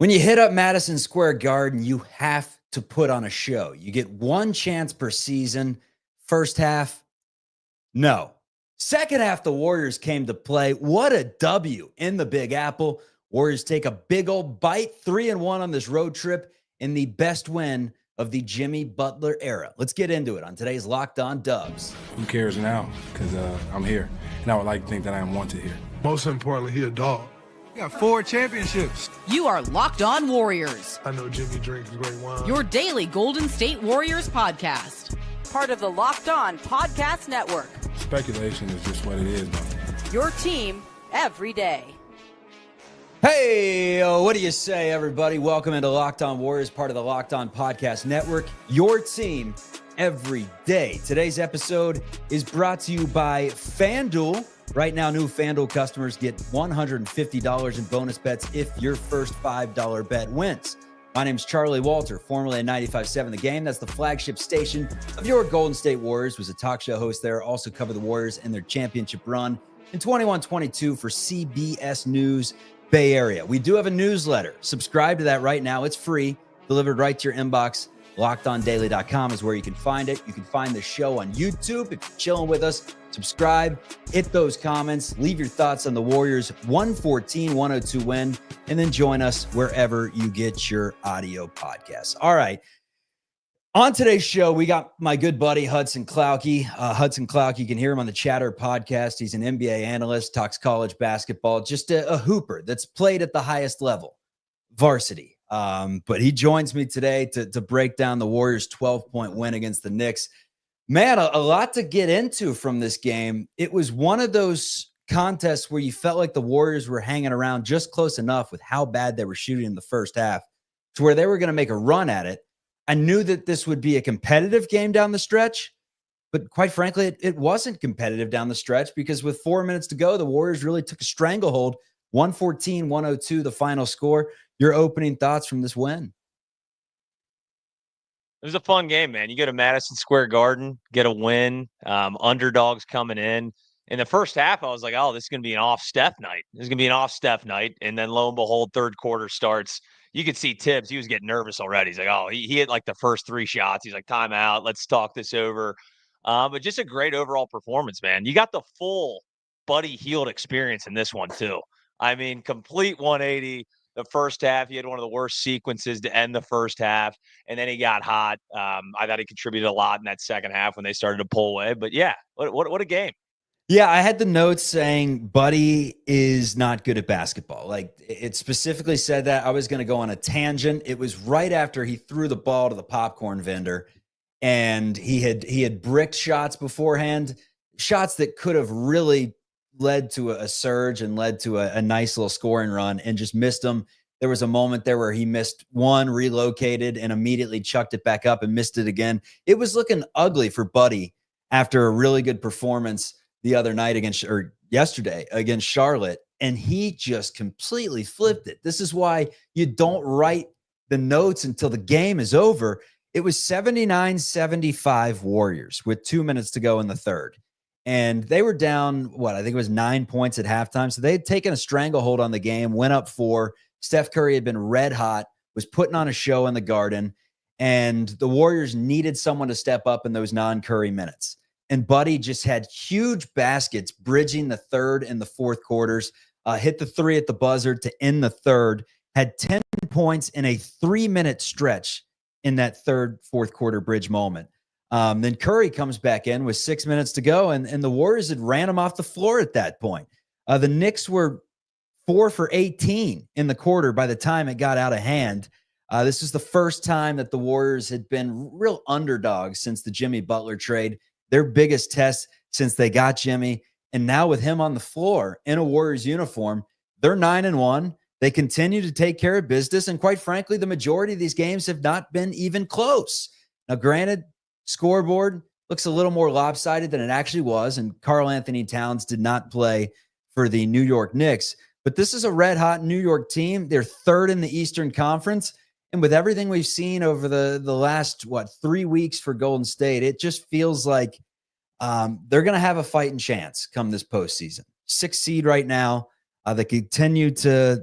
When you hit up Madison Square Garden, you have to put on a show. You get one chance per season. First half, no. Second half, the Warriors came to play. What a W in the Big Apple. Warriors take a big old bite, 3-1 on this road trip in the best win of the Jimmy Butler era. Let's get into it on today's Locked On Dubs. Who cares now? Because I'm here, and I would like to think that I am wanted here. Most importantly, he a dog. We got 4 championships. You are Locked On Warriors. I know Jimmy drinks great wine. Your daily Golden State Warriors podcast. Part of the Locked On Podcast Network. Speculation is just what it is, though. Your team every day. Hey, what do you say, everybody? Welcome into Locked On Warriors, part of the Locked On Podcast Network. Your team every day. Today's episode is brought to you by FanDuel. Right now, new FanDuel customers get $150 in bonus bets if your first $5 bet wins. My name's Charlie Walter, formerly at 95.7 The Game. That's the flagship station of your Golden State Warriors. Was a talk show host there. Also covered the Warriors and their championship run in 21-22 for CBS News Bay Area. We do have a newsletter. Subscribe to that right now. It's free, delivered right to your inbox. LockedOnDaily.com is where you can find it. You can find the show on YouTube. If you're chilling with us, subscribe, hit those comments, leave your thoughts on the Warriors' 114-102 win, and then join us wherever you get your audio podcasts. All right. On today's show, we got my good buddy, Hudson Klauke. Hudson Klauke, you can hear him on the Chatter podcast. He's an NBA analyst, talks college basketball, just a hooper that's played at the highest level, varsity. But he joins me today to break down the Warriors' 12-point win against the Knicks. Man, a lot to get into from this game. It was one of those contests where you felt like the Warriors were hanging around just close enough with how bad they were shooting in the first half to where they were going to make a run at it. I knew that this would be a competitive game down the stretch, but quite frankly, it wasn't competitive down the stretch because with 4 minutes to go, the Warriors really took a stranglehold. 114-102, the final score. Your opening thoughts from this win? It was a fun game, man. You go to Madison Square Garden, get a win, underdogs coming in. In the first half, I was like, oh, this is going to be an off Steph night. This is going to be an off Steph night. And then lo and behold, third quarter starts. You could see Tibbs. He was getting nervous already. He's like, oh, he hit like the first 3 shots. He's like, timeout. Let's talk this over. But just a great overall performance, man. You got the full Buddy Hield experience in this one, too. I mean, complete 180. The first half, he had one of the worst sequences to end the first half, and then he got hot. I thought he contributed a lot in that second half when they started to pull away. But yeah, what a game. Yeah, I had the notes saying Buddy is not good at basketball. Like it specifically said that. I was going to go on a tangent. It was right after he threw the ball to the popcorn vendor, and he had bricked shots beforehand, shots that could have really led to a surge and led to a nice little scoring run and just missed them. There was a moment there where he missed one, relocated, and immediately chucked it back up and missed it again. It was looking ugly for Buddy after a really good performance the other night yesterday against Charlotte, and he just completely flipped it. This is why you don't write the notes until the game is over. It was 79-75 Warriors with 2 minutes to go in the third. And they were down, I think it was 9 points at halftime. So they had taken a stranglehold on the game, went up 4. Steph Curry had been red hot, was putting on a show in the Garden, and the Warriors needed someone to step up in those non-Curry minutes. And Buddy just had huge baskets bridging the third and the fourth quarters, hit the 3 at the buzzer to end the third, had 10 points in a 3-minute stretch in that third, fourth quarter bridge moment. Then Curry comes back in with 6 minutes to go, and the Warriors had ran him off the floor at that point. The Knicks were 4 for 18 in the quarter by the time it got out of hand. This is the first time that the Warriors had been real underdogs since the Jimmy Butler trade, their biggest test since they got Jimmy. And now with him on the floor in a Warriors uniform, they're 9-1. They continue to take care of business, and quite frankly, the majority of these games have not been even close. Now, granted, scoreboard looks a little more lopsided than it actually was, and Karl Anthony Towns did not play for the New York Knicks. But this is a red-hot New York team. They're third in the Eastern Conference, and with everything we've seen over the last, 3 weeks for Golden State, it just feels like they're going to have a fighting chance come this postseason. 6th seed right now. They continue to,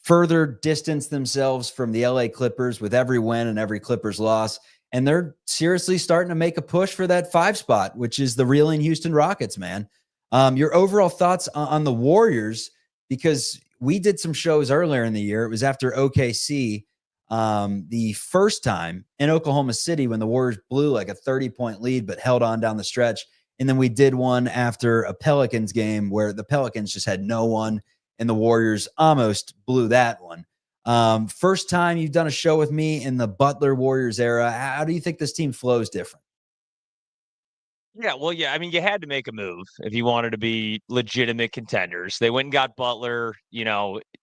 further distanced themselves from the LA Clippers with every win and every Clippers loss. And they're seriously starting to make a push for that 5 spot, which is the reeling Houston Rockets, man. Your overall thoughts on the Warriors, because we did some shows earlier in the year. It was after OKC, the first time in Oklahoma City when the Warriors blew like a 30-point lead but held on down the stretch. And then we did one after a Pelicans game where the Pelicans just had no one and the Warriors almost blew that one. First time you've done a show with me in the Butler Warriors era. How do you think this team flows different? Yeah, well, yeah. I mean, you had to make a move if you wanted to be legitimate contenders. They went and got Butler.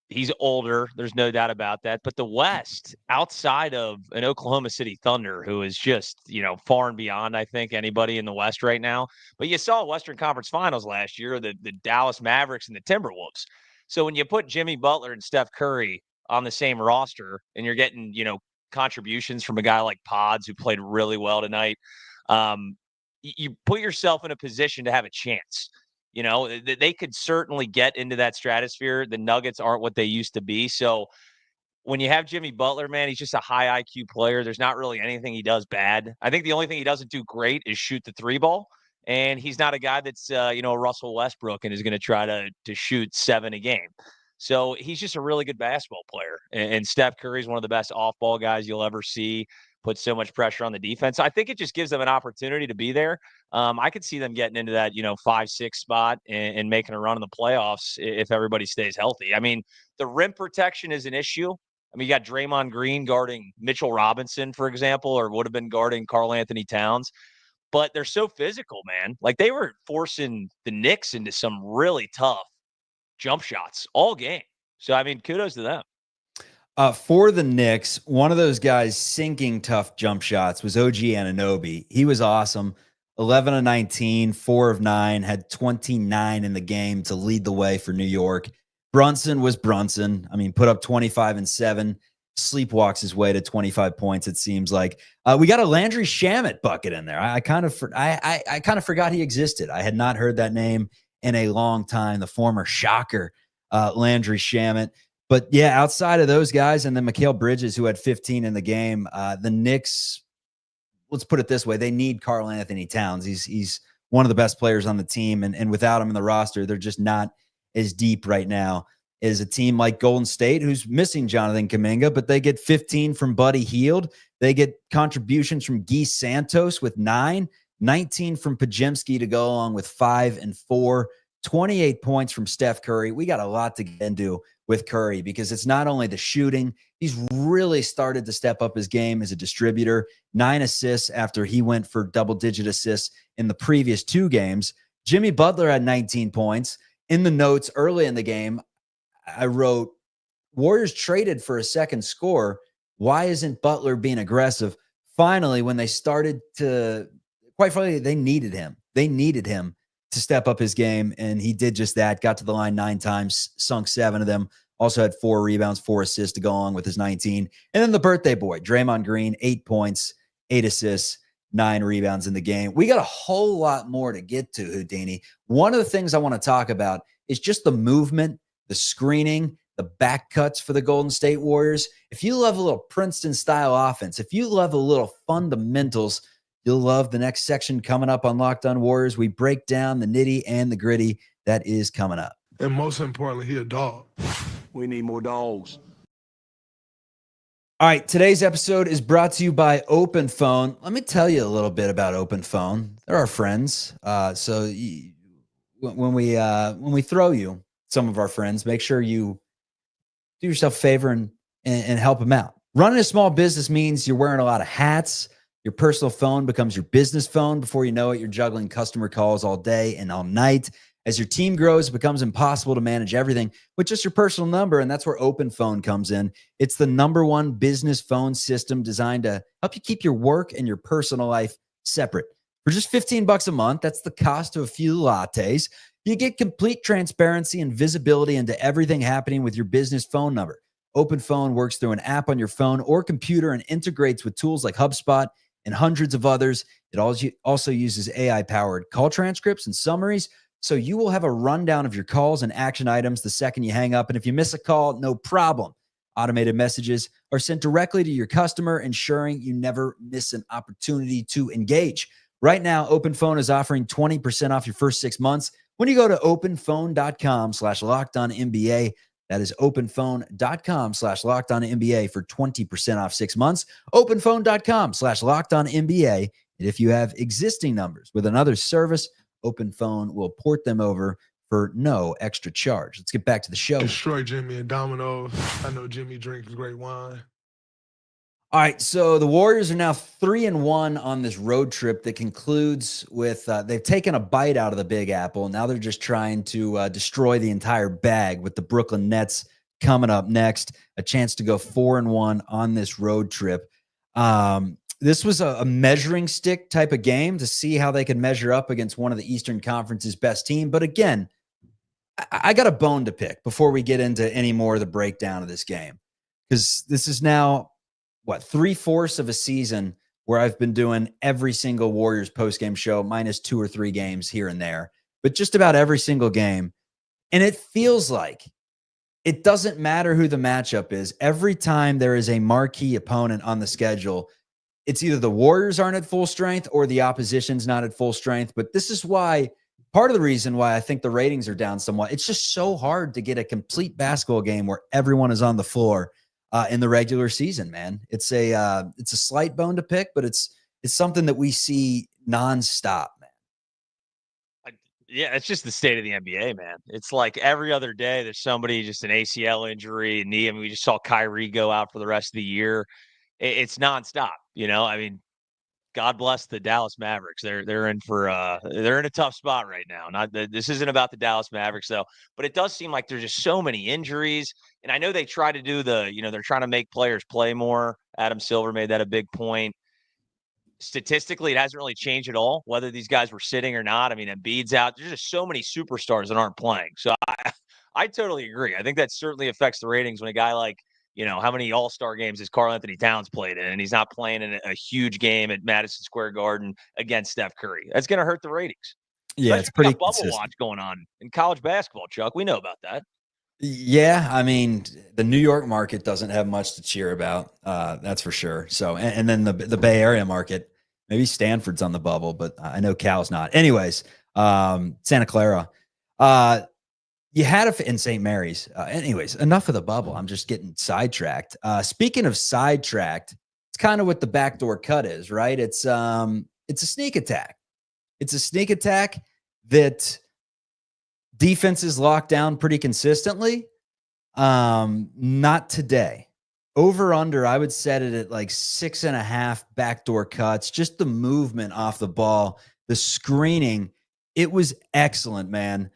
He's older. There's no doubt about that. But the West, outside of an Oklahoma City Thunder, who is just, far and beyond, I think, anybody in the West right now. But you saw Western Conference Finals last year, the Dallas Mavericks and the Timberwolves. So when you put Jimmy Butler and Steph Curry on the same roster and you're getting, contributions from a guy like Pods who played really well tonight, you put yourself in a position to have a chance. They could certainly get into that stratosphere. The Nuggets aren't what they used to be. So when you have Jimmy Butler, man, he's just a high IQ player. There's not really anything he does bad. I think the only thing he doesn't do great is shoot the 3 ball. And he's not a guy that's, a Russell Westbrook and is going to try to shoot 7 a game. So he's just a really good basketball player. And Steph Curry is one of the best off-ball guys you'll ever see. Puts so much pressure on the defense. I think it just gives them an opportunity to be there. I could see them getting into that, 5-6 spot and making a run in the playoffs if everybody stays healthy. I mean, the rim protection is an issue. I mean, you got Draymond Green guarding Mitchell Robinson, for example, or would have been guarding Karl Anthony Towns. But they're so physical, man. Like, they were forcing the Knicks into some really tough jump shots all game. So, I mean, kudos to them. For the Knicks, one of those guys sinking tough jump shots was OG Anunoby. He was awesome. 11 of 19, 4 of 9, had 29 in the game to lead the way for New York. Brunson was Brunson. I mean, put up 25 and 7, sleepwalks his way to 25 points, it seems like. We got a Landry Shamet bucket in there. I kind of forgot he existed. I had not heard that name in a long time, the former Shocker, Landry Shamet. But yeah, outside of those guys and then Mikal Bridges, who had 15 in the game, the Knicks, let's put it this way, they need Karl Anthony Towns. He's one of the best players on the team, and without him in the roster, they're just not as deep right now as a team like Golden State, who's missing Jonathan Kuminga, but they get 15 from Buddy Hield. They get contributions from Guy Santos with 9, 19 from Podziemski to go along with 5 and 4, 28 points from Steph Curry. We got a lot to get into with Curry because it's not only the shooting. He's really started to step up his game as a distributor. 9 assists after he went for double-digit assists in the previous 2 games. Jimmy Butler had 19 points. In the notes early in the game, I wrote, Warriors traded for a second score. Why isn't Butler being aggressive? Finally, when they started to, quite frankly, they needed him. They needed him to step up his game, and he did just that. Got to the line 9 times, sunk 7 of them. Also had 4 rebounds, 4 assists to go along with his 19. And then the birthday boy, Draymond Green, 8 points, 8 assists, 9 rebounds in the game. We got a whole lot more to get to, Houdini. One of the things I want to talk about is just the movement, the screening, the back cuts for the Golden State Warriors. If you love a little Princeton-style offense, if you love a little fundamentals, you'll love the next section coming up on Locked On Warriors. We break down the nitty and the gritty that is coming up. And most importantly, he a dog. We need more dogs. All right, today's episode is brought to you by OpenPhone. Let me tell you a little bit about OpenPhone. They're our friends. When we throw you some of our friends, make sure you do yourself a favor and help them out. Running a small business means you're wearing a lot of hats. Your personal phone becomes your business phone. Before you know it, you're juggling customer calls all day and all night. As your team grows, it becomes impossible to manage everything with just your personal number, and that's where OpenPhone comes in. It's the #1 business phone system designed to help you keep your work and your personal life separate. For just $15 a month, that's the cost of a few lattes, you get complete transparency and visibility into everything happening with your business phone number. OpenPhone works through an app on your phone or computer and integrates with tools like HubSpot and hundreds of others. It also uses AI-powered call transcripts and summaries So you will have a rundown of your calls and action items the second you hang up. And if you miss a call, no problem. Automated messages are sent directly to your customer, ensuring you never miss an opportunity to engage. Right now, OpenPhone is offering 20% off your first 6 months when you go to openphone.com/lockedonnba. That is openphone.com/lockedonnba for 20% off 6 months. Openphone.com/lockedonnba. And if you have existing numbers with another service, OpenPhone will port them over for no extra charge. Let's get back to the show. Destroy Jimmy and Domino's. I know Jimmy drinks great wine. All right, so the Warriors are now 3-1 on this road trip that concludes with they've taken a bite out of the Big Apple. Now they're just trying to destroy the entire bag with the Brooklyn Nets coming up next. A chance to go 4-1 on this road trip. This was a measuring stick type of game to see how they could measure up against one of the Eastern Conference's best team. But again, I got a bone to pick before we get into any more of the breakdown of this game, because this is now, 3/4 of a season where I've been doing every single Warriors postgame show, minus 2 or 3 games here and there, but just about every single game. And it feels like it doesn't matter who the matchup is. Every time there is a marquee opponent on the schedule, it's either the Warriors aren't at full strength or the opposition's not at full strength. But this is why, part of the reason why I think the ratings are down somewhat. It's just so hard to get a complete basketball game where everyone is on the floor in the regular season, man. It's a slight bone to pick, but it's something that we see nonstop, man. Yeah, it's just the state of the NBA, man. It's like every other day there's somebody, just an ACL injury, a knee. I mean, we just saw Kyrie go out for the rest of the year. It's nonstop, I mean, God bless the Dallas Mavericks. They're in a tough spot right now. This isn't about the Dallas Mavericks though, but it does seem like there's just so many injuries. And I know they try to do they're trying to make players play more. Adam Silver made that a big point. Statistically, it hasn't really changed at all, whether these guys were sitting or not. I mean, Embiid's out. There's just so many superstars that aren't playing. So I totally agree. I think that certainly affects the ratings when a guy like, how many all-star games has Karl Anthony Towns played in, and he's not playing in a huge game at Madison Square Garden against Steph Curry. That's going to hurt the ratings. Yeah, Especially it's pretty bubble consistent. watch going on in college basketball, Chuck. We know about that. Yeah, I mean, the New York market doesn't have much to cheer about. That's for sure. So, and then the Bay Area market, maybe Stanford's on the bubble, but I know Cal's not. Anyways, Santa Clara. You had in St. Mary's. Anyways, enough of the bubble. I'm just getting sidetracked. Speaking of sidetracked, it's kind of what the backdoor cut is, right? It's a sneak attack. It's a sneak attack that defenses lock down pretty consistently. Not today. Over under, I would set it at like 6.5 backdoor cuts. Just the movement off the ball, the screening, it was excellent, man.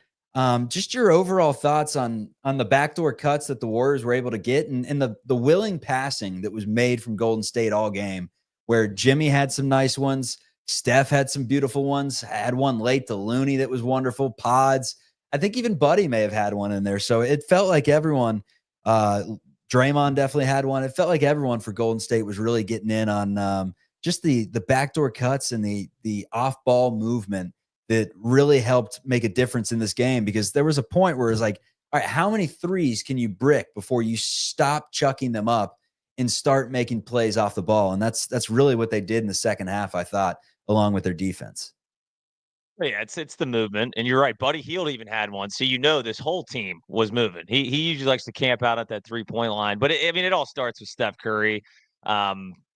Just your overall thoughts on the backdoor cuts that the Warriors were able to get, and the willing passing that was made from Golden State all game, where Jimmy had some nice ones, Steph had some beautiful ones, had one late to Looney that was wonderful, Pods. I think even Buddy may have had one in there. So it felt like everyone, Draymond definitely had one. It felt like everyone for Golden State was really getting in on just the backdoor cuts and the off-ball movement that really helped make a difference in this game, because there was a point where it was like, all right, how many threes can you brick before you stop chucking them up and start making plays off the ball? And that's really what they did in the second half, I thought, along with their defense. Yeah, it's the movement, and you're right. Buddy Hield even had one, so this whole team was moving. He usually likes to camp out at that 3-point line, but it all starts with Steph Curry.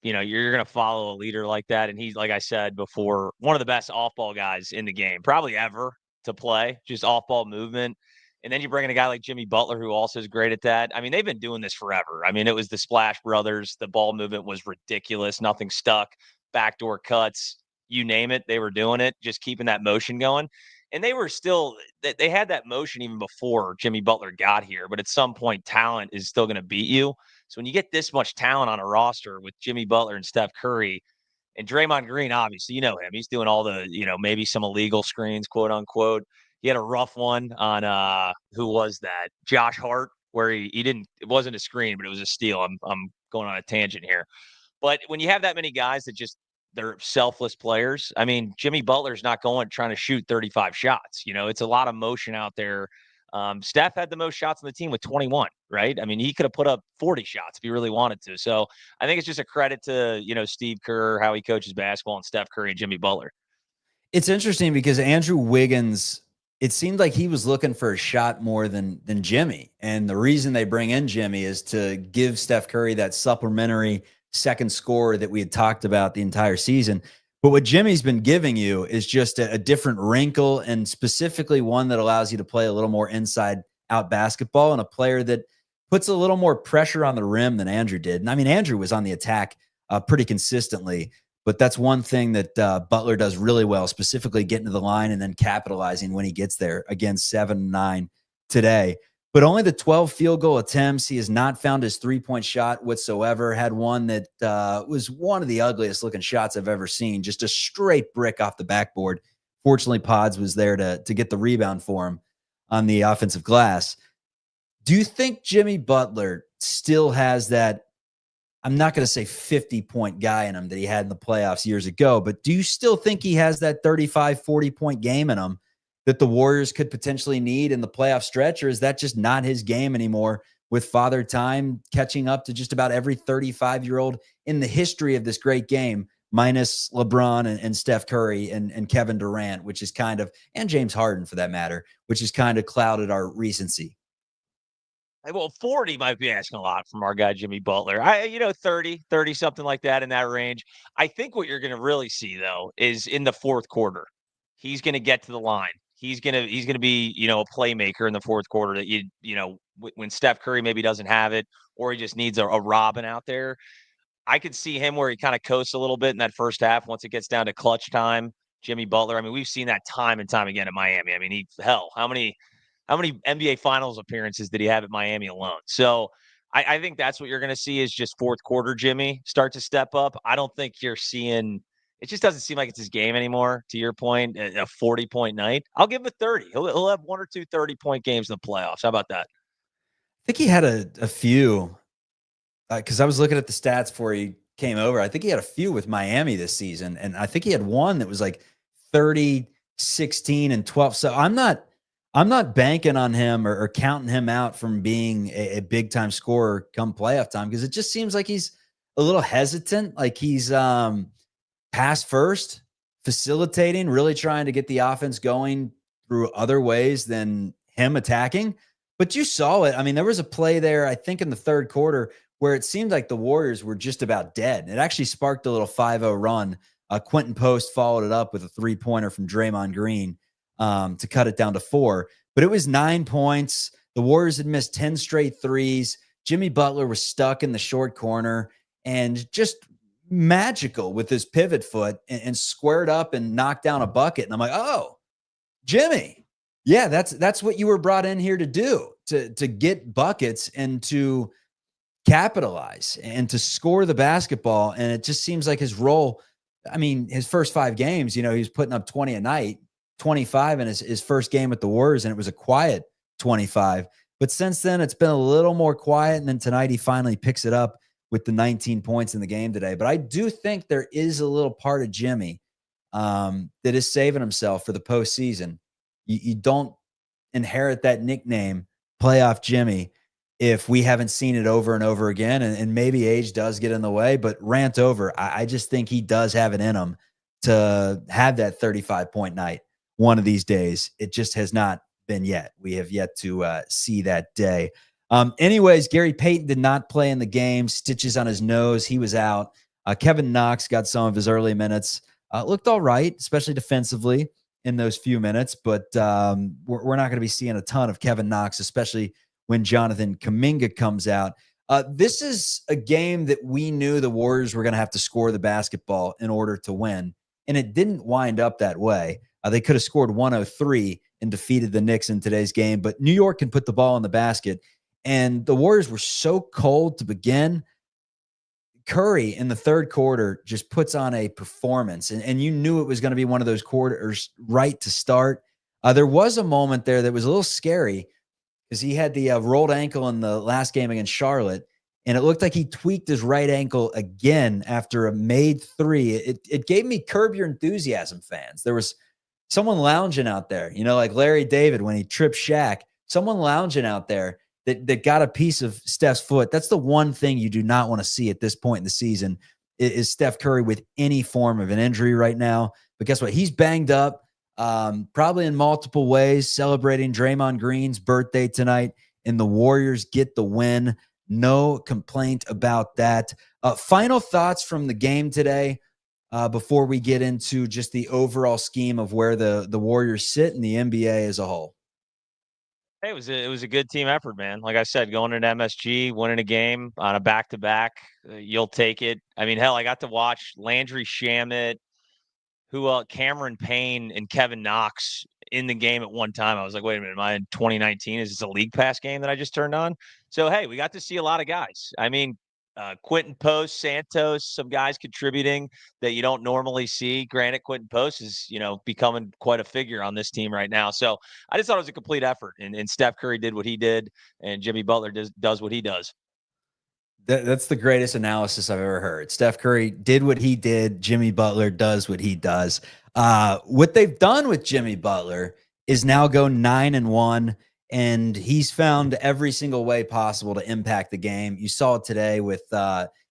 You're going to follow a leader like that, and he's, like I said before, one of the best off-ball guys in the game, probably ever to play. Just off-ball movement, and then you bring in a guy like Jimmy Butler, who also is great at that. I mean, they've been doing this forever. I mean, it was the Splash Brothers. The ball movement was ridiculous. Nothing stuck. Backdoor cuts. You name it, they were doing it, just keeping that motion going. And they were still, they had that motion even before Jimmy Butler got here. But at some point, talent is still going to beat you. So when you get this much talent on a roster with Jimmy Butler and Steph Curry and Draymond Green, obviously, you know him. He's doing all the, maybe some illegal screens, quote unquote. He had a rough one on, who was that? Josh Hart, where he didn't, it wasn't a screen, but it was a steal. I'm going on a tangent here. But when you have that many guys that just they're selfless players. I mean, Jimmy Butler's not trying to shoot 35 shots. It's a lot of motion out there. Steph had the most shots on the team with 21, right? I mean, he could have put up 40 shots if he really wanted to. So I think it's just a credit to, Steve Kerr, how he coaches basketball, and Steph Curry and Jimmy Butler. It's interesting because Andrew Wiggins, it seemed like he was looking for a shot more than Jimmy. And the reason they bring in Jimmy is to give Steph Curry that supplementary second scorer that we had talked about the entire season. But what Jimmy's been giving you is just a different wrinkle, and specifically one that allows you to play a little more inside out basketball, and a player that puts a little more pressure on the rim than Andrew did. And I mean, Andrew was on the attack pretty consistently, but that's one thing that Butler does really well, specifically getting to the line and then capitalizing when he gets there. Again, 7-9 today. But only the 12 field goal attempts. He has not found his three-point shot whatsoever. Had one that was one of the ugliest looking shots I've ever seen. Just a straight brick off the backboard. Fortunately, Pods was there to get the rebound for him on the offensive glass. Do you think Jimmy Butler still has that, I'm not going to say 50-point guy in him that he had in the playoffs years ago, but do you still think he has that 35, 40-point game in him that the Warriors could potentially need in the playoff stretch? Or is that just not his game anymore, with Father Time catching up to just about every 35-year-old in the history of this great game, minus LeBron and Steph Curry and Kevin Durant, which is kind of, and James Harden for that matter, which has kind of clouded our recency? Well, 40 might be asking a lot from our guy, Jimmy Butler. 30, something like that in that range. I think what you're going to really see, though, is in the fourth quarter, he's going to get to the line. He's going to be, a playmaker in the fourth quarter that when Steph Curry maybe doesn't have it, or he just needs a Robin out there. I could see him where he kind of coasts a little bit in that first half once it gets down to clutch time. Jimmy Butler, I mean, we've seen that time and time again at Miami. I mean, how many NBA Finals appearances did he have at Miami alone? So I think that's what you're going to see is just fourth quarter Jimmy start to step up. I don't think you're seeing – it just doesn't seem like it's his game anymore, to your point, a 40-point night. I'll give him a 30. He'll have one or two 30-point games in the playoffs. How about that? I think he had a few because I was looking at the stats before he came over. I think he had a few with Miami this season, and I think he had one that was like 30, 16, and 12. So I'm not banking on him or counting him out from being a big time scorer come playoff time, because it just seems like he's a little hesitant. Like he's pass first, facilitating, really trying to get the offense going through other ways than him attacking. But you saw it. I mean, there was a play there, I think in the third quarter, where it seemed like the Warriors were just about dead. It actually sparked a little 5-0 run. Quentin Post followed it up with a 3-pointer from Draymond Green to cut it down to 4. But it was 9 points. The Warriors had missed 10 straight threes. Jimmy Butler was stuck in the short corner and just magical with his pivot foot and squared up and knocked down a bucket. And I'm like, oh, Jimmy, yeah, that's what you were brought in here to do, to get buckets and to capitalize and to score the basketball. And it just seems like his role, I mean, his first 5 games, he was putting up 20 a night, 25 in his first game with the Warriors, and it was a quiet 25. But since then, it's been a little more quiet. And then tonight, he finally picks it up with the 19 points in the game today. But I do think there is a little part of Jimmy that is saving himself for the postseason. You don't inherit that nickname, Playoff Jimmy, if we haven't seen it over and over again. And maybe age does get in the way, but rant over. I just think he does have it in him to have that 35-point night one of these days. It just has not been yet. We have yet to see that day. Anyways, Gary Payton did not play in the game. Stitches on his nose. He was out. Kevin Knox got some of his early minutes. Looked all right, especially defensively in those few minutes. But we're not going to be seeing a ton of Kevin Knox, especially when Jonathan Kuminga comes out. This is a game that we knew the Warriors were going to have to score the basketball in order to win. And it didn't wind up that way. They could have scored 103 and defeated the Knicks in today's game. But New York can put the ball in the basket. And the Warriors were so cold to begin. Curry in the third quarter just puts on a performance. And you knew it was going to be one of those quarters right to start. There was a moment there that was a little scary because he had the rolled ankle in the last game against Charlotte. and it looked like he tweaked his right ankle again after a made three. It gave me Curb Your Enthusiasm fans. There was someone lounging out there, like Larry David when he tripped Shaq, someone lounging out there that got a piece of Steph's foot. That's the one thing you do not want to see at this point in the season is Steph Curry with any form of an injury right now. But guess what? He's banged up, probably in multiple ways, celebrating Draymond Green's birthday tonight, and the Warriors get the win. No complaint about that. Final thoughts from the game today before we get into just the overall scheme of where the Warriors sit in the NBA as a whole. Hey, it was a good team effort, man. Like I said, going into MSG, winning a game on a back-to-back, you'll take it. I mean, hell, I got to watch Landry Shamet, Cameron Payne and Kevin Knox in the game at one time. I was like, wait a minute, am I in 2019? Is this a league pass game that I just turned on? So, hey, we got to see a lot of guys. I mean, Quentin Post, Santos, some guys contributing that you don't normally see. Granted, Quentin Post is, becoming quite a figure on this team right now. So I just thought it was a complete effort. And Steph Curry did what he did, and Jimmy Butler does what he does. That's the greatest analysis I've ever heard. Steph Curry did what he did. Jimmy Butler does what he does. What they've done with Jimmy Butler is now go 9-1, and he's found every single way possible to impact the game. You saw it today with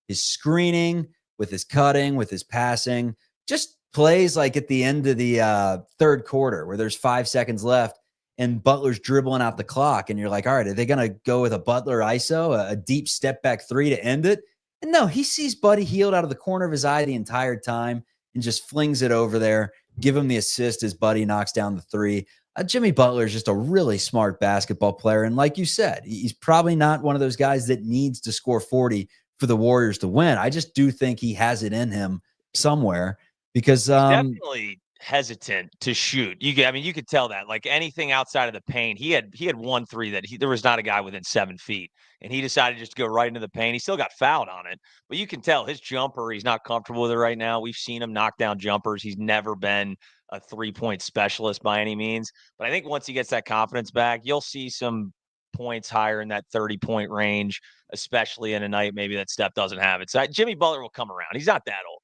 his screening, with his cutting, with his passing. Just plays like at the end of the third quarter where there's 5 seconds left and Butler's dribbling out the clock, and you're like, all right, are they going to go with a Butler ISO, a deep step back three to end it? And no, he sees Buddy Hield out of the corner of his eye the entire time and just flings it over there, give him the assist as Buddy knocks down the three. Jimmy Butler is just a really smart basketball player. And like you said, he's probably not one of those guys that needs to score 40 for the Warriors to win. I just do think he has it in him somewhere because definitely hesitant to shoot. You could tell that. Like anything outside of the paint, he had 1 3 that there was not a guy within 7 feet, and he decided just to go right into the paint. He still got fouled on it, but you can tell his jumper, he's not comfortable with it right now. We've seen him knock down jumpers. He's never been a 3-point specialist by any means, but I think once he gets that confidence back, you'll see some points higher in that 30-point range, especially in a night maybe that Steph doesn't have it. So Jimmy Butler will come around. He's not that old.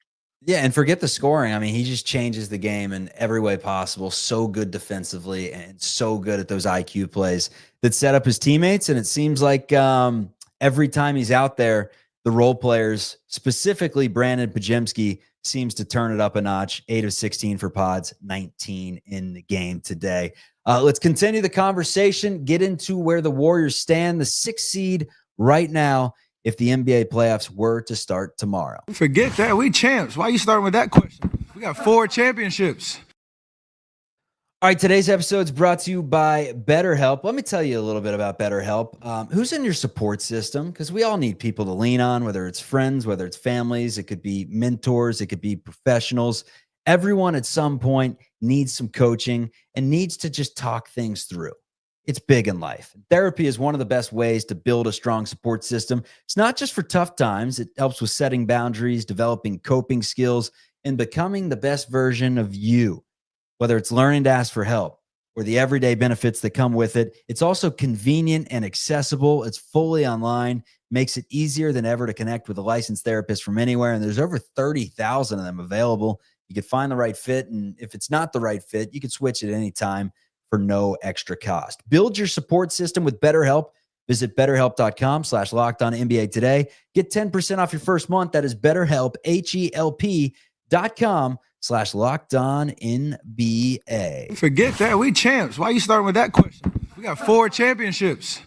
Yeah, and forget the scoring. I mean, he just changes the game in every way possible. So good defensively and so good at those IQ plays that set up his teammates. And it seems like every time he's out there, the role players, specifically Brandon Pajemski, seems to turn it up a notch. 8 of 16 for pods, 19 in the game today. Let's continue the conversation, get into where the Warriors stand, the 6th seed right now, if the NBA playoffs were to start tomorrow. Forget that. We champs. Why are you starting with that question? We got 4 championships. All right, today's episode is brought to you by BetterHelp. Let me tell you a little bit about BetterHelp. Who's in your support system? Because we all need people to lean on, whether it's friends, whether it's families. It could be mentors. It could be professionals. Everyone at some point needs some coaching and needs to just talk things through. It's big in life. Therapy is one of the best ways to build a strong support system. It's not just for tough times. It helps with setting boundaries, developing coping skills, and becoming the best version of you. Whether it's learning to ask for help or the everyday benefits that come with it, it's also convenient and accessible. It's fully online, makes it easier than ever to connect with a licensed therapist from anywhere. And there's over 30,000 of them available. You could find the right fit. And if it's not the right fit, you can switch at any time for no extra cost. Build your support system with BetterHelp. Visit BetterHelp.com/LockedOnNBA today. Get 10% off your first month. That is BetterHelp, HELP.com/LockedOnNBA. Forget that. We champs. Why are you starting with that question? We got 4 championships.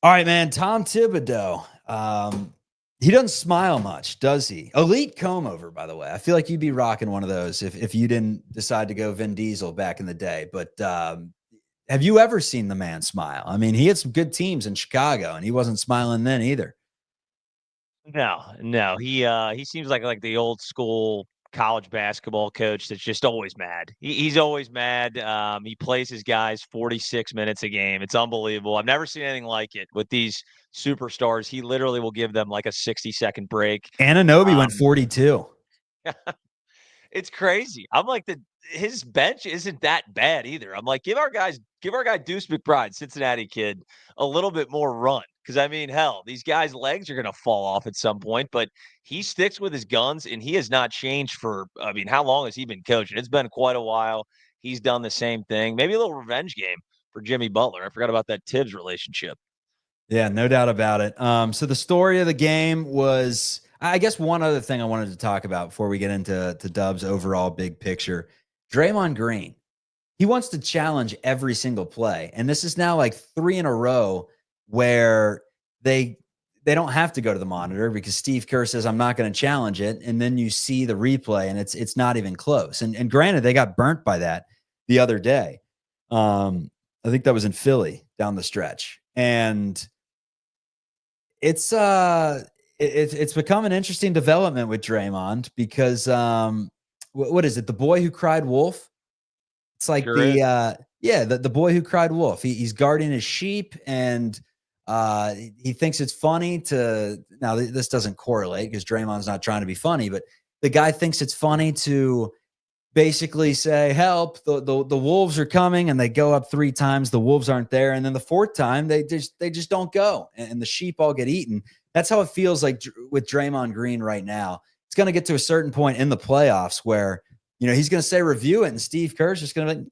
All right, man. Tom Thibodeau. He doesn't smile much, does he? Elite comb over, by the way. I feel like you'd be rocking one of those if you didn't decide to go Vin Diesel back in the day. But have you ever seen the man smile? I mean, he had some good teams in Chicago, and he wasn't smiling then either. No. He seems like the old school college basketball coach that's just always mad. He's always mad. He plays his guys 46 minutes a game. It's unbelievable. I've never seen anything like it with these superstars. He literally will give them like a 60-second break. Anunoby went 42. It's crazy. I'm like, his bench isn't that bad either. I'm like, give our guy Deuce McBride, Cincinnati kid, a little bit more run. Because, I mean, hell, these guys' legs are going to fall off at some point, but he sticks with his guns, and he has not changed for, I mean, how long has he been coaching? It's been quite a while. He's done the same thing. Maybe a little revenge game for Jimmy Butler. I forgot about that Tibbs relationship. Yeah, no doubt about it. So the story of the game was, I guess, one other thing I wanted to talk about before we get into Dub's overall big picture. Draymond Green, he wants to challenge every single play, and this is now like 3 in a row where they don't have to go to the monitor because Steve Kerr says, I'm not going to challenge it. And then you see the replay and it's not even close. And granted, they got burnt by that the other day. I think that was in Philly down the stretch. And it's become an interesting development with Draymond because what is it? The boy who cried wolf. It's like Sure the boy who cried wolf. He's guarding his sheep, and he thinks it's funny to. Now this doesn't correlate because Draymond's not trying to be funny, but the guy thinks it's funny to basically say, "Help! The wolves are coming," and they go up 3 times. The wolves aren't there, and then the 4th time they just don't go, and the sheep all get eaten. That's how it feels like with Draymond Green right now. It's going to get to a certain point in the playoffs where, he's going to say review it, and Steve Kerr's just going to be,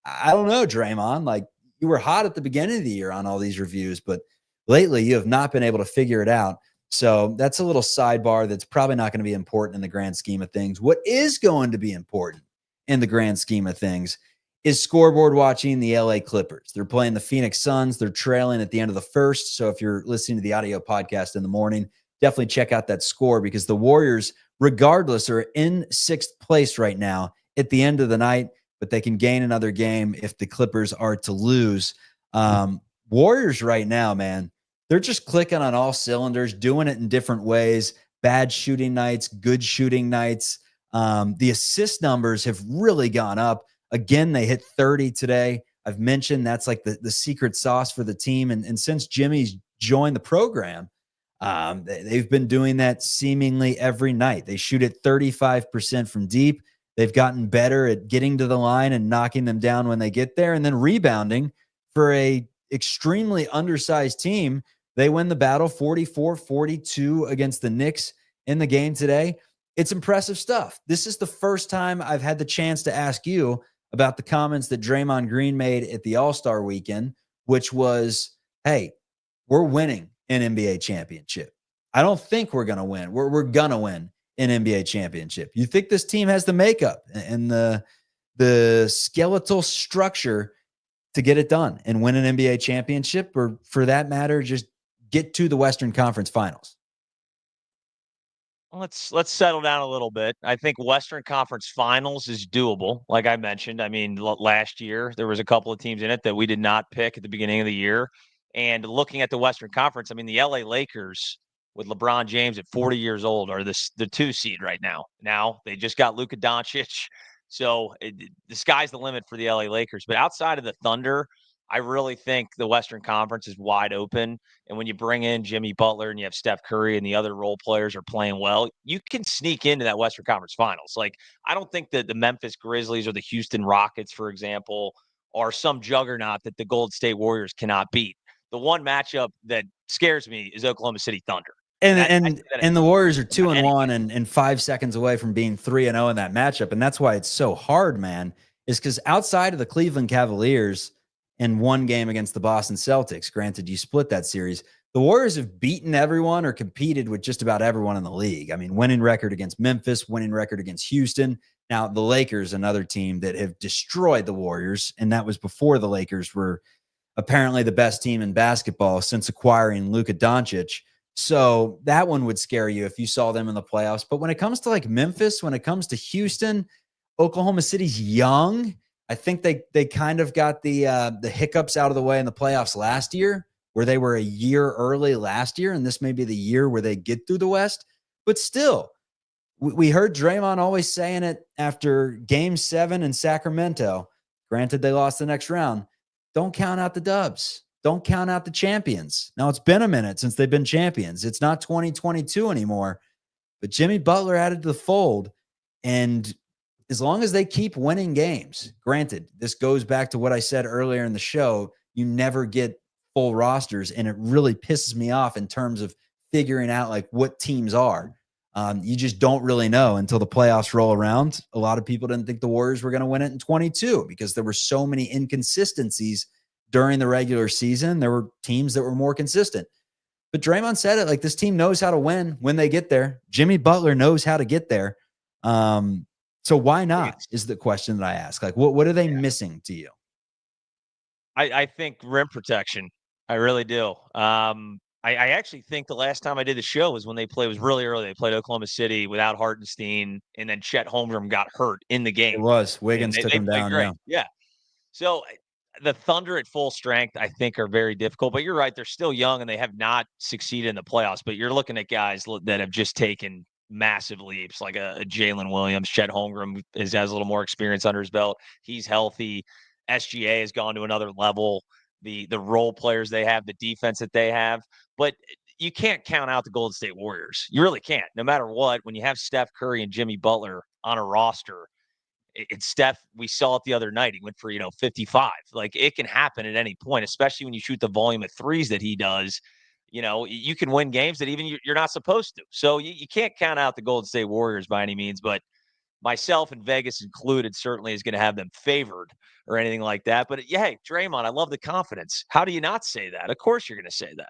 I don't know, Draymond, like you were hot at the beginning of the year on all these reviews, but lately you have not been able to figure it out. So that's a little sidebar that's probably not going to be important in the grand scheme of things. What is going to be important in the grand scheme of things is scoreboard watching the LA Clippers. They're playing the Phoenix Suns. They're trailing at the end of the first. So if you're listening to the audio podcast in the morning, definitely check out that score because the Warriors, regardless, are in 6th place right now at the end of the night, but they can gain another game if the Clippers are to lose. Warriors right now, man, they're just clicking on all cylinders, doing it in different ways. Bad shooting nights, good shooting nights. The assist numbers have really gone up. Again, they hit 30 today. I've mentioned that's like the secret sauce for the team. And since Jimmy's joined the program, they've been doing that seemingly every night. They shoot at 35% from deep. They've gotten better at getting to the line and knocking them down when they get there, and then rebounding for a extremely undersized team. They win the battle 44-42 against the Knicks in the game today. It's impressive stuff. This is the first time I've had the chance to ask you about the comments that Draymond Green made at the All-Star weekend, which was, hey, we're winning an NBA championship. I don't think we're going to win. We're going to win an NBA championship. You think this team has the makeup and the skeletal structure to get it done and win an NBA championship, or for that matter, just get to the Western Conference Finals? Let's settle down a little bit. I think Western Conference Finals is doable. Like I mentioned, I mean, last year there was a couple of teams in it that we did not pick at the beginning of the year. And looking at the Western Conference, I mean, the LA Lakers with LeBron James at 40 years old are the 2 seed right now. Now they just got Luka Doncic. So the sky's the limit for the LA Lakers. But outside of the Thunder, I really think the Western Conference is wide open. And when you bring in Jimmy Butler and you have Steph Curry and the other role players are playing well, you can sneak into that Western Conference Finals. Like, I don't think that the Memphis Grizzlies or the Houston Rockets, for example, are some juggernaut that the Golden State Warriors cannot beat. The one matchup that scares me is Oklahoma City Thunder. And the Warriors are 2-1 and 5 seconds away from being 3-0 in that matchup. And that's why it's so hard, man, is because outside of the Cleveland Cavaliers and one game against the Boston Celtics, granted you split that series, the Warriors have beaten everyone or competed with just about everyone in the league. I mean, winning record against Memphis, winning record against Houston. Now the Lakers, another team that have destroyed the Warriors. And that was before the Lakers were apparently the best team in basketball since acquiring Luka Doncic. So that one would scare you if you saw them in the playoffs. But when it comes to like Memphis, when it comes to Houston, Oklahoma City's young. I think they kind of got the hiccups out of the way in the playoffs last year, where they were a year early last year, and this may be the year where they get through the West. But still, we heard Draymond always saying it after Game 7 in Sacramento. Granted, they lost the next round. Don't count out the dubs. Don't count out the champions. Now, it's been a minute since they've been champions. It's not 2022 anymore. But Jimmy Butler added to the fold, and as long as they keep winning games, granted, this goes back to what I said earlier in the show, you never get full rosters, and it really pisses me off in terms of figuring out like what teams are. You just don't really know until the playoffs roll around. A lot of people didn't think the Warriors were going to win it in 22 because there were so many inconsistencies during the regular season. There were teams that were more consistent. But Draymond said it, like, this team knows how to win when they get there. Jimmy Butler knows how to get there. So why not is the question that I ask. Like, what are they missing to you? I think rim protection. I really do. I actually think the last time I did the show was when they played, was really early. They played Oklahoma City without Hartenstein, and then Chet Holmgren got hurt in the game. It was. Wiggins They took him played down. great. Yeah. So the Thunder at full strength, I think, are very difficult. But you're right; they're still young and they have not succeeded in the playoffs. But you're looking at guys that have just taken massive leaps, like a Jalen Williams. Chet Holmgren has a little more experience under his belt. He's healthy. SGA has gone to another level. The role players they have, the defense that they have, but you can't count out the Golden State Warriors. You really can't. No matter what, when you have Steph Curry and Jimmy Butler on a roster, it's Steph. We saw it the other night. He went for 55. Like, it can happen at any point, especially when you shoot the volume of threes that he does. You can win games that even you're not supposed to. So you can't count out the Golden State Warriors by any means, but myself and Vegas included certainly is going to have them favored or anything like that. But yeah, hey, Draymond, I love the confidence. How do you not say that? Of course you're going to say that.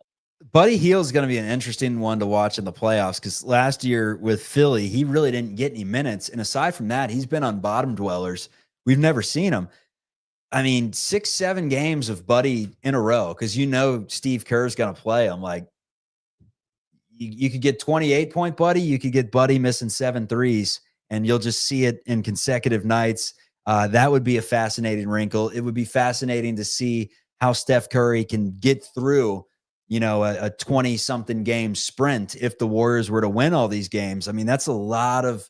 Buddy Hield is going to be an interesting one to watch in the playoffs because last year with Philly, he really didn't get any minutes. And aside from that, he's been on bottom dwellers. We've never seen him. I mean, 6-7 games of Buddy in a row because Steve Kerr's going to play him. Like, you could get 28-point Buddy. You could get Buddy missing 7 threes, and you'll just see it in consecutive nights. That would be a fascinating wrinkle. It would be fascinating to see how Steph Curry can get through a 20-something game sprint if the Warriors were to win all these games. I mean, that's a lot of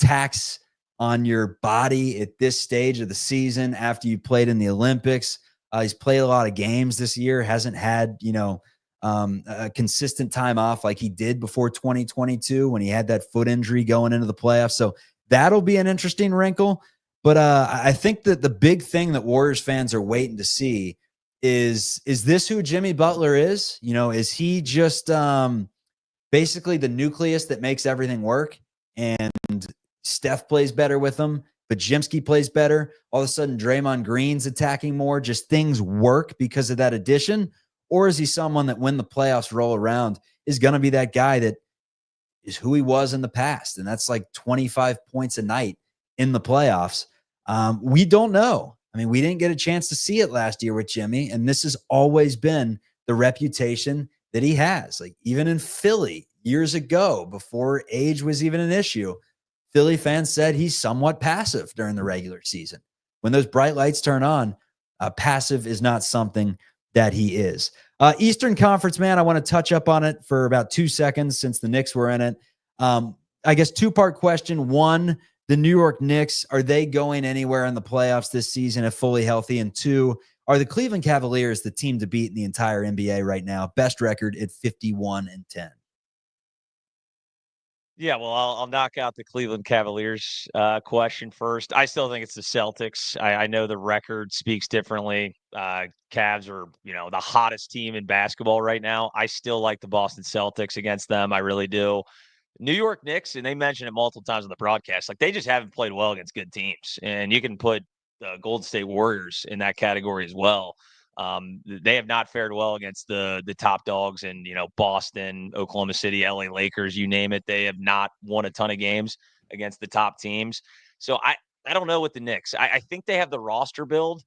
tax on your body at this stage of the season after you played in the Olympics. He's played a lot of games this year, hasn't had, a consistent time off like he did before 2022 when he had that foot injury going into the playoffs. So that'll be an interesting wrinkle. But I think that the big thing that Warriors fans are waiting to see is this who Jimmy Butler is? Is he just basically the nucleus that makes everything work? And Steph plays better with him, but Jimsky plays better. All of a sudden, Draymond Green's attacking more. Just things work because of that addition. Or is he someone that when the playoffs roll around is going to be that guy that is who he was in the past? And that's like 25 points a night in the playoffs. We don't know. I mean, we didn't get a chance to see it last year with Jimmy, and this has always been the reputation that he has. Like, even in Philly years ago, before age was even an issue, Philly fans said he's somewhat passive during the regular season. When those bright lights turn on, passive is not something that he is. Eastern Conference, man, I want to touch up on it for about 2 seconds since the Knicks were in it. I guess two-part question. One, the New York Knicks, are they going anywhere in the playoffs this season if fully healthy? And two, are the Cleveland Cavaliers the team to beat in the entire NBA right now? Best record at 51-10. Yeah, well, I'll knock out the Cleveland Cavaliers question first. I still think it's the Celtics. I know the record speaks differently. Cavs are, the hottest team in basketball right now. I still like the Boston Celtics against them. I really do. New York Knicks, and they mentioned it multiple times on the broadcast, like, they just haven't played well against good teams. And you can put the Golden State Warriors in that category as well. They have not fared well against the top dogs in, Boston, Oklahoma City, LA Lakers, you name it. They have not won a ton of games against the top teams. So I don't know with the Knicks. I think they have the roster build,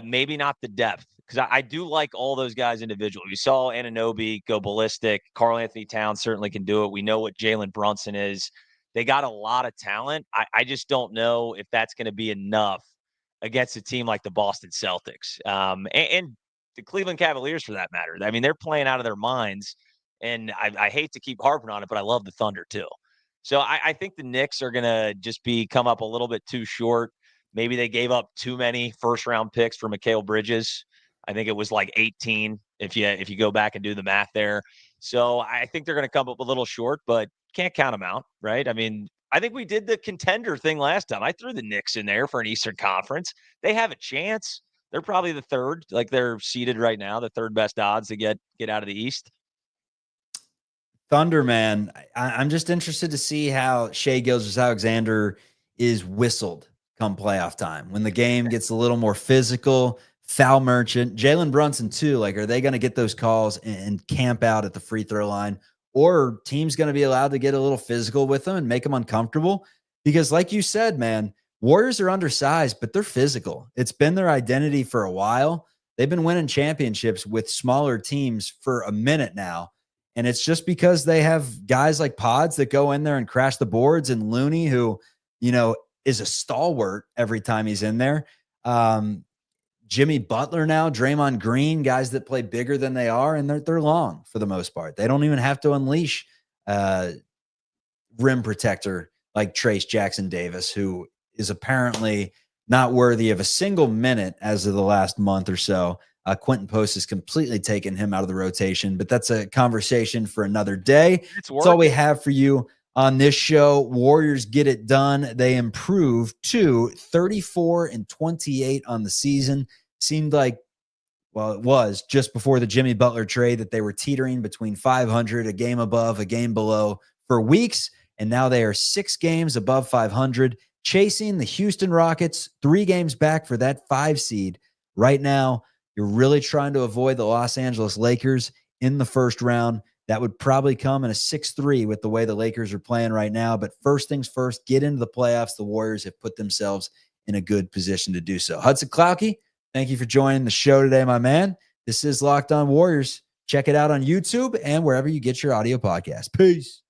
maybe not the depth, because I do like all those guys individually. We saw Anunoby go ballistic. Karl Anthony Towns certainly can do it. We know what Jalen Brunson is. They got a lot of talent. I just don't know if that's going to be enough against a team like the Boston Celtics and the Cleveland Cavaliers, for that matter. I mean, they're playing out of their minds, and I hate to keep harping on it, but I love the Thunder too. So I think the Knicks are going to just come up a little bit too short. Maybe they gave up too many first-round picks for Mikal Bridges. I think it was like 18 if you go back and do the math there. So I think they're going to come up a little short, but can't count them out, right? I mean, I think we did the contender thing last time. I threw the Knicks in there for an Eastern Conference. They have a chance. they're probably the third. Like they're seated right now, the third best odds to get out of the East. Thunder, man, I'm just interested to see how Shai Gilgeous-Alexander is whistled come playoff time. When the game gets a little more physical, foul merchant, Jalen Brunson too, like, are they going to get those calls and camp out at the free throw line? Or are teams going to be allowed to get a little physical with them and make them uncomfortable? Because like you said, man, Warriors are undersized, but they're physical. It's been their identity for a while. They've been winning championships with smaller teams for a minute now. And it's just because they have guys like Pods that go in there and crash the boards, and Looney, who, is a stalwart every time he's in there. Jimmy Butler now, Draymond Green, guys that play bigger than they are, and they're long for the most part. They don't even have to unleash rim protector like Trace Jackson Davis, who is apparently not worthy of a single minute as of the last month or so. Quentin Post has completely taken him out of the rotation, but that's a conversation for another day. That's all we have for you on this show. Warriors get it done. They improve to 34-28 on the season. Seemed like, well, it was just before the Jimmy Butler trade that they were teetering between 500, a game above, a game below for weeks. And now they are 6 games above 500, chasing the Houston Rockets, 3 games back for that 5 seed. Right now, you're really trying to avoid the Los Angeles Lakers in the first round. That would probably come in a 6-3 with the way the Lakers are playing right now. But first things first, get into the playoffs. The Warriors have put themselves in a good position to do so. Hudson Cloukey, thank you for joining the show today, my man. This is Locked On Warriors. Check it out on YouTube and wherever you get your audio podcast. Peace.